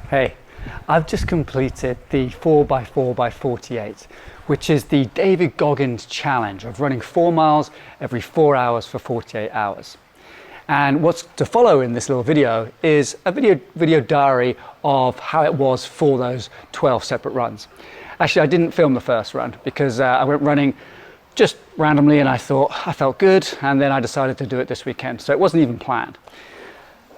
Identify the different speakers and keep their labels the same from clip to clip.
Speaker 1: Hey, I've just completed the 4x4x48, which is the David Goggins challenge of running 4 miles every 4 hours for 48 hours. And what's to follow in this little video is a video diary of how it was for those 12 separate runs. Actually, I didn't film the first run because I went running just randomly and I thought I felt good, and then I decided to do it this weekend, so it wasn't even planned.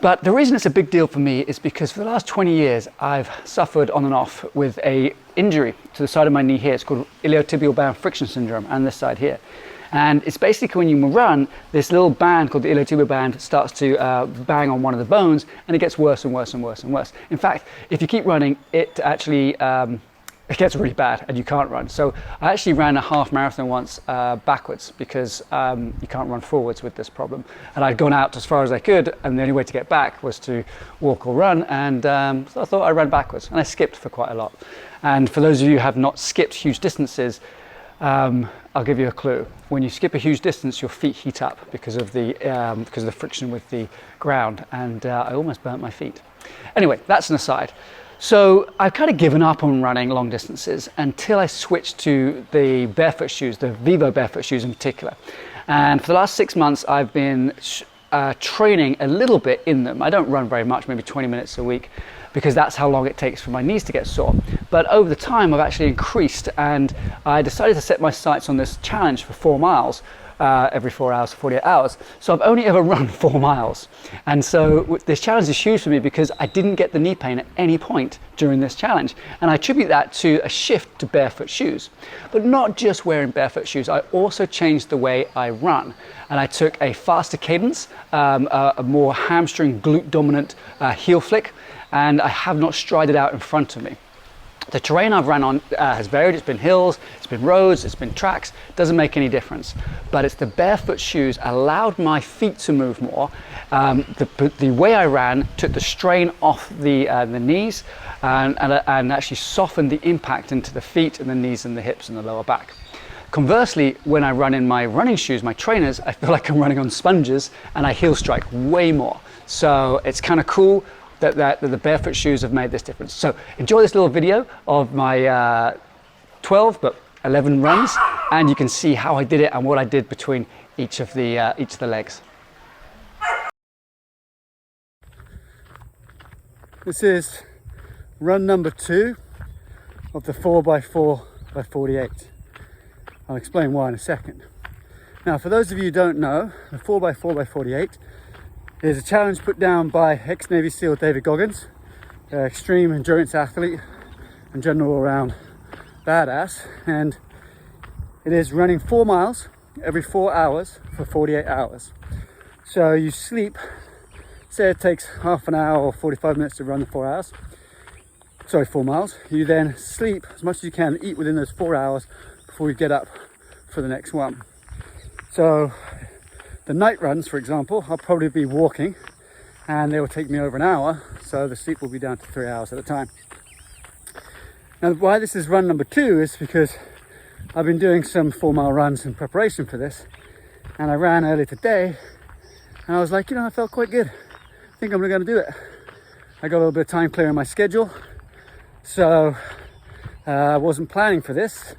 Speaker 1: But the reason it's a big deal for me is because for the last 20 years, I've suffered on and off with an injury to the side of my knee here. It's called iliotibial band friction syndrome, and this side here. And it's basically when you run, this little band called the iliotibial band starts to bang on one of the bones, and it gets worse and worse and worse and worse. In fact, if you keep running, it actually it gets really bad and you can't run. So I actually ran a half marathon once backwards because you can't run forwards with this problem. And I'd gone out as far as I could, and the only way to get back was to walk or run. And so I thought I ran backwards, and I skipped for quite a lot. And for those of you who have not skipped huge distances, I'll give you a clue. When you skip a huge distance, your feet heat up because of the friction with the ground, and I almost burnt my feet. Anyway, that's an aside. So I've kind of given up on running long distances until I switched to the barefoot shoes, the Vivo barefoot shoes in particular. And for the last 6 months, I've been training a little bit in them. I don't run very much, maybe 20 minutes a week, because that's how long it takes for my knees to get sore. But over the time, I've actually increased, and I decided to set my sights on this challenge for 4 miles. Every 4 hours, 48 hours. So I've only ever run 4 miles. And so this challenge is huge for me because I didn't get the knee pain at any point during this challenge. And I attribute that to a shift to barefoot shoes. But not just wearing barefoot shoes, I also changed the way I run. And I took a faster cadence, a more hamstring glute dominant heel flick, and I have not strided out in front of me. The terrain I've ran on has varied. It's been hills, it's been roads, it's been tracks. Doesn't make any difference. But it's the barefoot shoes allowed my feet to move more. The way I ran took the strain off the knees and actually softened the impact into the feet and the knees and the hips and the lower back. Conversely, when I run in my running shoes, my trainers, I feel like I'm running on sponges and I heel strike way more. So it's kind of cool that the barefoot shoes have made this difference. So enjoy this little video of my 12 but 11 runs, and you can see how I did it and what I did between each of the legs. This is run number 2 of the 4x4x48. I'll explain why in a second. Now, for those of you who don't know, the 4x4x48 is a challenge put down by ex-Navy SEAL David Goggins, extreme endurance athlete and general all-round badass, and it is running 4 miles every 4 hours for 48 hours. So you sleep, say it takes half an hour or 45 minutes to run the 4 miles. You then sleep as much as you can, eat within those 4 hours before you get up for the next one. So the night runs, for example, I'll probably be walking and they will take me over an hour, so the sleep will be down to 3 hours at a time. Now, why this is run number 2 is because I've been doing some 4 mile runs in preparation for this, and I ran earlier today and I was like, I felt quite good. I think I'm going to do it. I got a little bit of time clear in my schedule, so I wasn't planning for this.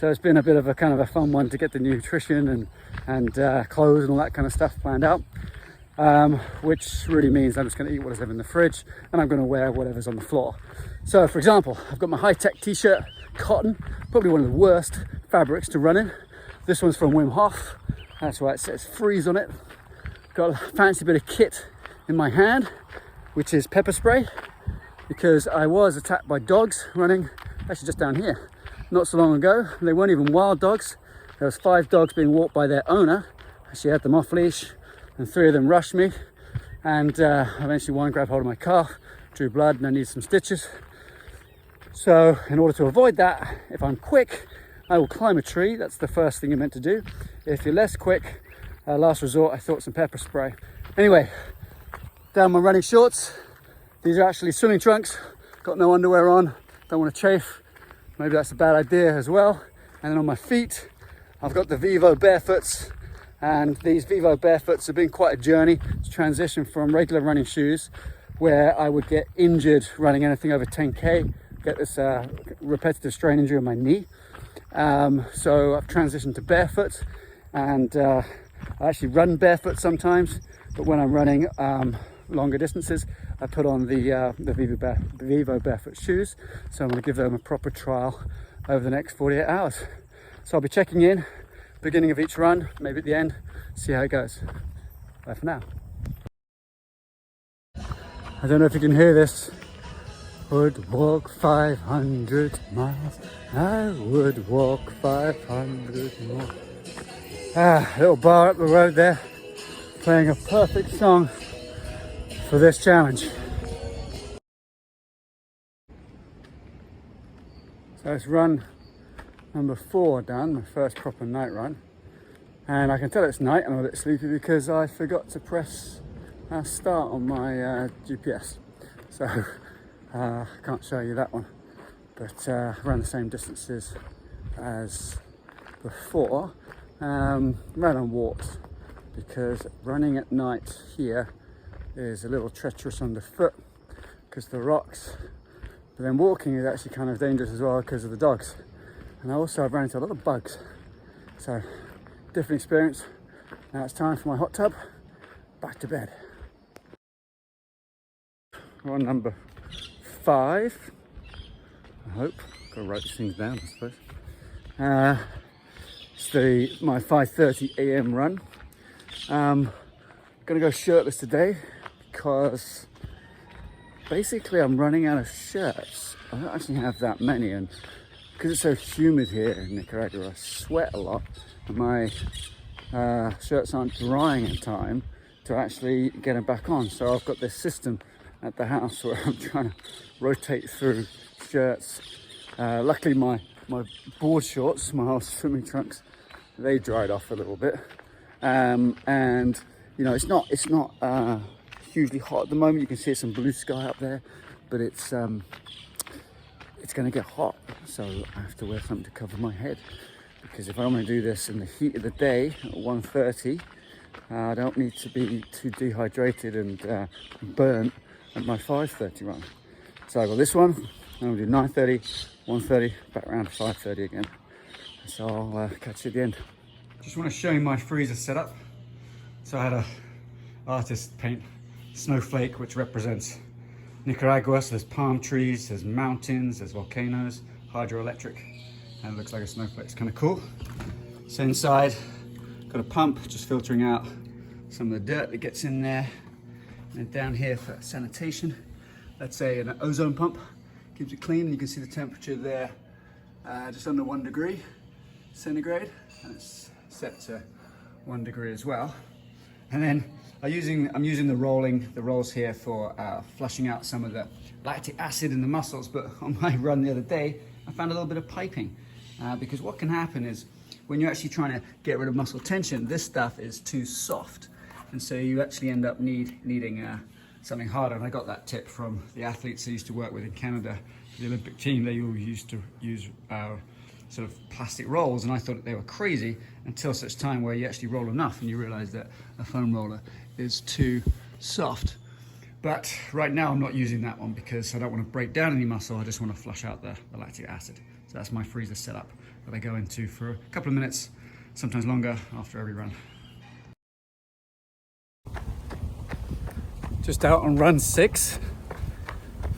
Speaker 1: So it's been a bit of a kind of a fun one to get the nutrition and clothes and all that kind of stuff planned out, which really means I'm just going to eat whatever's in the fridge and I'm going to wear whatever's on the floor. So, for example, I've got my high-tech t-shirt, cotton, probably one of the worst fabrics to run in. This one's from Wim Hof. That's why it says freeze on it. Got a fancy bit of kit in my hand, which is pepper spray, because I was attacked by dogs running, actually just down here, not so long ago. They weren't even wild dogs. There was 5 dogs being walked by their owner. She had them off leash, and 3 of them rushed me, and eventually one grabbed hold of my calf, drew blood, and I needed some stitches. So in order to avoid that, if I'm quick, I will climb a tree. That's the first thing you're meant to do. If you're less quick, last resort, I thought some pepper spray. Anyway, down my running shorts. These are actually swimming trunks. Got no underwear on, don't want to chafe. Maybe that's a bad idea as well. And then on my feet, I've got the Vivo barefoots, and these Vivo barefoots have been quite a journey to transition from regular running shoes where I would get injured running anything over 10k, get this repetitive strain injury on my knee. So I've transitioned to barefoot, and I actually run barefoot sometimes, but when I'm running longer distances, I put on the Vivo barefoot shoes. So I'm going to give them a proper trial over the next 48 hours. So I'll be checking in beginning of each run, maybe at the end, see how it goes. Bye for now. I don't know if you can hear this. Would walk 500 miles. I would walk 500 more. Little bar up the road there, playing a perfect song for this challenge. So it's run number 4 done, my first proper night run. And I can tell it's night and I'm a bit sleepy because I forgot to press start on my GPS. So I can't show you that one. But ran the same distances as before. Ran on walks because running at night here is a little treacherous underfoot because of the rocks. But then walking is actually kind of dangerous as well because of the dogs. And also I've run into a lot of bugs. So different experience. Now it's time for my hot tub. Back to bed. Run number 5. I hope. Gotta write these things down, I suppose. It's my 5:30 a.m. run. Gonna go shirtless today because basically I'm running out of shirts. I don't actually have that many, and because it's so humid here in Nicaragua, I sweat a lot, and my shirts aren't drying in time to actually get them back on. So I've got this system at the house where I'm trying to rotate through shirts. Luckily my board shorts, my old swimming trunks, they dried off a little bit. And you know, it's not hugely hot at the moment. You can see some blue sky up there, but it's going to get hot, so I have to wear something to cover my head, because if I'm going to do this in the heat of the day at 1:30, I don't need to be too dehydrated and burnt at my 5:30 run. So I've got this one, I'm going to do 9:30, 1:30, back around to 5:30 again. So I'll catch you at the end. Just want to show you my freezer setup. So I had a artist paint snowflake, which represents Nicaragua. So there's palm trees, there's mountains, there's volcanoes, hydroelectric, and it looks like a snowflake. It's kind of cool. So inside, got a pump just filtering out some of the dirt that gets in there. And down here for sanitation, let's say an ozone pump, keeps it clean, and you can see the temperature there, just under 1 degree centigrade, and it's set to 1 degree as well. And then I'm using the rolls here for flushing out some of the lactic acid in the muscles. But on my run the other day, I found a little bit of piping, because what can happen is when you're actually trying to get rid of muscle tension, this stuff is too soft, and so you actually end up needing something harder. And I got that tip from the athletes I used to work with in Canada, the Olympic team. They all used to use sort of plastic rolls, and I thought they were crazy until such time where you actually roll enough and you realize that a foam roller is too soft. But right now I'm not using that one because I don't want to break down any muscle. I just want to flush out the lactic acid. So that's my freezer setup that I go into for a couple of minutes, sometimes longer, after every run. Just out on run 6,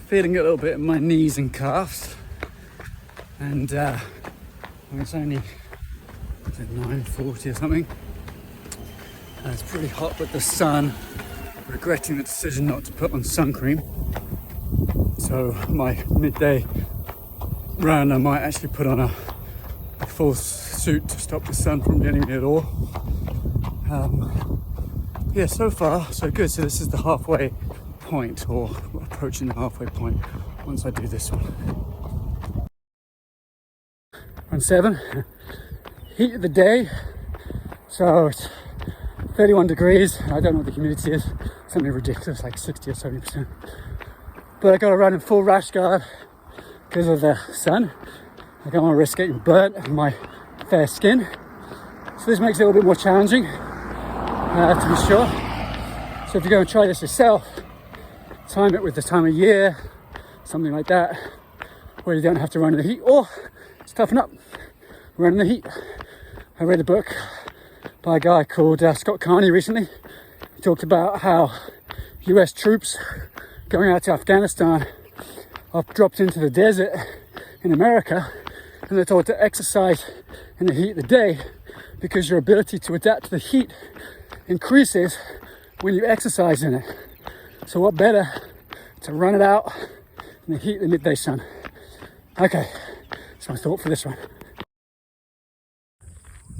Speaker 1: feeling a little bit in my knees and calves, and it's only 9:40 or something, and it's pretty hot with the sun. Regretting the decision not to put on sun cream, so my midday run I might actually put on a full suit to stop the sun from getting me at all. Yeah, so far so good. So this is the halfway point, or approaching the halfway point once I do this one. Run 7, heat of the day, so it's 31 degrees. I don't know what the humidity is, something ridiculous like 60 or 70%. But I got to run in full rash guard because of the sun. I don't want to risk getting burnt on my fair skin. So this makes it a little bit more challenging, to be sure. So if you're going to try this yourself, time it with the time of year, something like that, where you don't have to run in the heat, or just toughen up, run in the heat. I read a book by a guy called Scott Carney recently. He talked about how US troops going out to Afghanistan are dropped into the desert in America, and they're told to exercise in the heat of the day because your ability to adapt to the heat increases when you exercise in it. So what better to run it out in the heat of the midday sun. Okay, that's my thought for this one.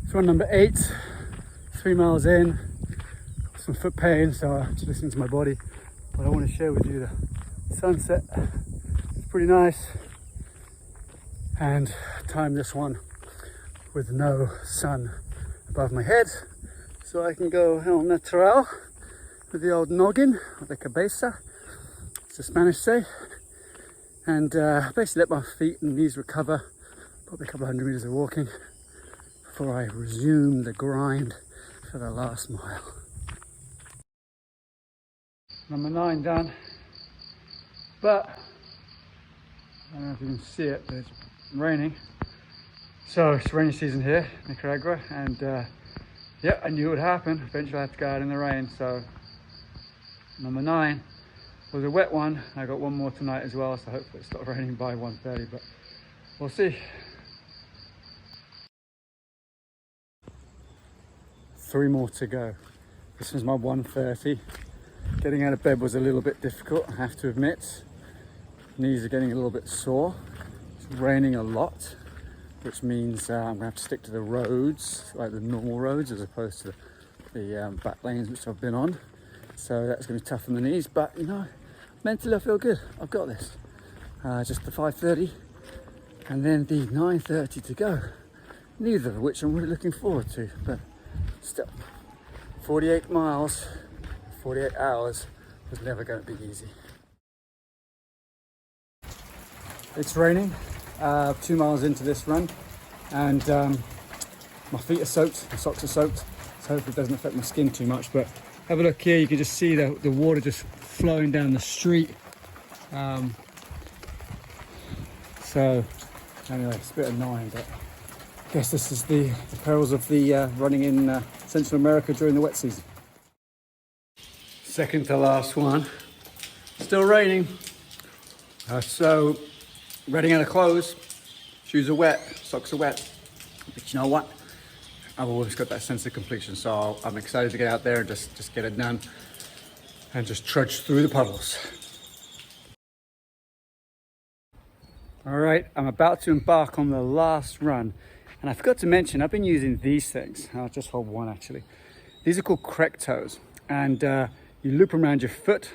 Speaker 1: It's run number 8, 3 miles in, got some foot pain, so I'm just listening to my body. But I want to share with you the sunset. It's pretty nice. And time this one with no sun above my head, so I can go el natural with the old noggin, or the cabeza, as the Spanish say, and basically let my feet and knees recover, probably a couple of 100 meters of walking before I resume the grind for the last mile. Number 9 done, but I don't know if you can see it, but it's raining. So it's rainy season here in Nicaragua, and yeah, I knew it would happen. Eventually I had to go out in the rain. So number 9 was a wet one. I got one more tonight as well, so hopefully it stopped raining by 1:30, but we'll see. 3 more to go. This was my 1:30. Getting out of bed was a little bit difficult, I have to admit. Knees are getting a little bit sore. It's raining a lot, which means I'm gonna have to stick to the roads, like the normal roads, as opposed to the back lanes which I've been on. So that's gonna be tough on the knees, but you know, mentally I feel good. I've got this. Just the 5:30 and then the 9:30 to go. Neither of which I'm really looking forward to, but still, 48 miles, 48 hours was never going to be easy. It's raining 2 miles into this run, and my feet are soaked, my socks are soaked, so hopefully it doesn't affect my skin too much. But have a look here, you can just see the water just flowing down the street. So anyway, it's a bit annoying, but I guess this is the perils of the running in Central America during the wet season. Second to last one, still raining. So running out of clothes, shoes are wet, socks are wet, but you know what? I've always got that sense of completion, so I'm excited to get out there and just get it done and just trudge through the puddles. All right, I'm about to embark on the last run, and I forgot to mention I've been using these things. I'll just hold one actually. These are called crippled toes, and you loop them around your foot.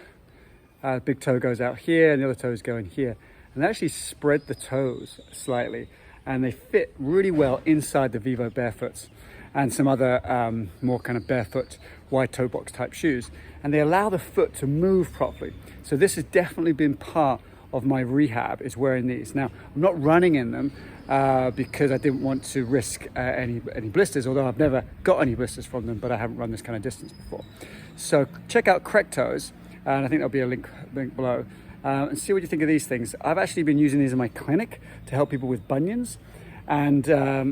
Speaker 1: The big toe goes out here and the other toes go in here, and they actually spread the toes slightly, and they fit really well inside the Vivo Barefoots and some other more kind of barefoot wide toe box type shoes, and they allow the foot to move properly. So this has definitely been part of my rehab, is wearing these. Now I'm not running in them because I didn't want to risk any blisters, although I've never got any blisters from them, but I haven't run this kind of distance before. So check out crippled toes, and I think there'll be a link below, and see what you think of these things. I've actually been using these in my clinic to help people with bunions, and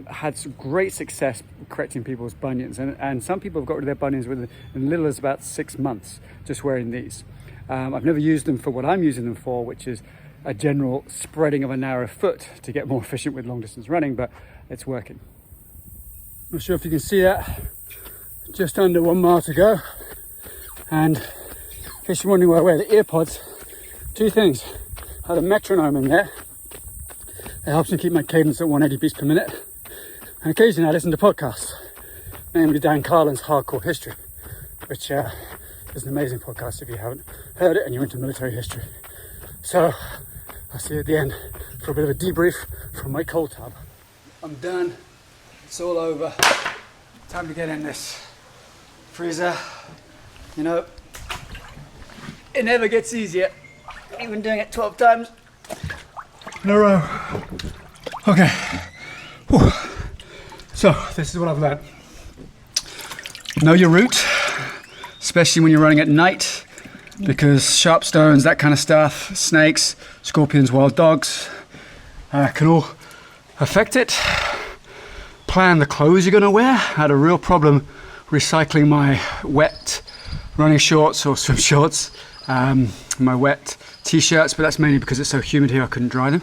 Speaker 1: had some great success correcting people's bunions, and some people have got rid of their bunions within as little as about 6 months just wearing these. I've never used them for what I'm using them for, which is a general spreading of a narrow foot to get more efficient with long distance running, but it's working. Not sure if you can see that, just under 1 mile to go. And in case you're wondering why I wear the ear pods, 2 things. I had a metronome in there. It helps me keep my cadence at 180 beats per minute. And occasionally I listen to podcasts, namely Dan Carlin's Hardcore History, which is an amazing podcast if you haven't heard it and you're into military history. So I'll see you at the end for a bit of a debrief from my cold tub. I'm done. It's all over. Time to get in this freezer. You know, it never gets easier. Even doing it 12 times in a row. Okay. Whew. So this is what I've learned. Know your route, especially when you're running at night. because sharp stones, that kind of stuff, snakes, scorpions, wild dogs, can all affect it. Plan the clothes you're going to wear. I had a real problem recycling my wet running shorts or swim shorts, my wet t-shirts, but that's mainly because it's so humid here I couldn't dry them.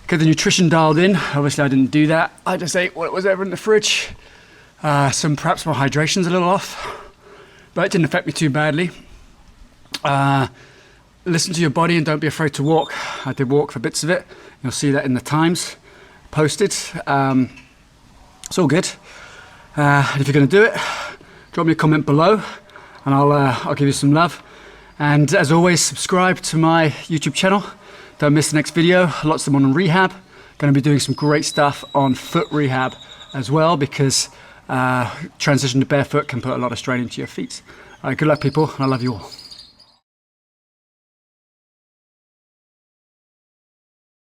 Speaker 1: Get the nutrition dialed in. Obviously I didn't do that. I just ate what was ever in the fridge. Perhaps my hydration's a little off, but it didn't affect me too badly. Listen to your body and don't be afraid to walk. I did walk for bits of it. You'll see that in the times posted. It's all good. And if you're going to do it, drop me a comment below and I'll give you some love. And as always, subscribe to my YouTube channel. Don't miss the next video. Lots of them on rehab. Going to be doing some great stuff on foot rehab as well, because transition to barefoot can put a lot of strain into your feet. All right, good luck people, and I love you all.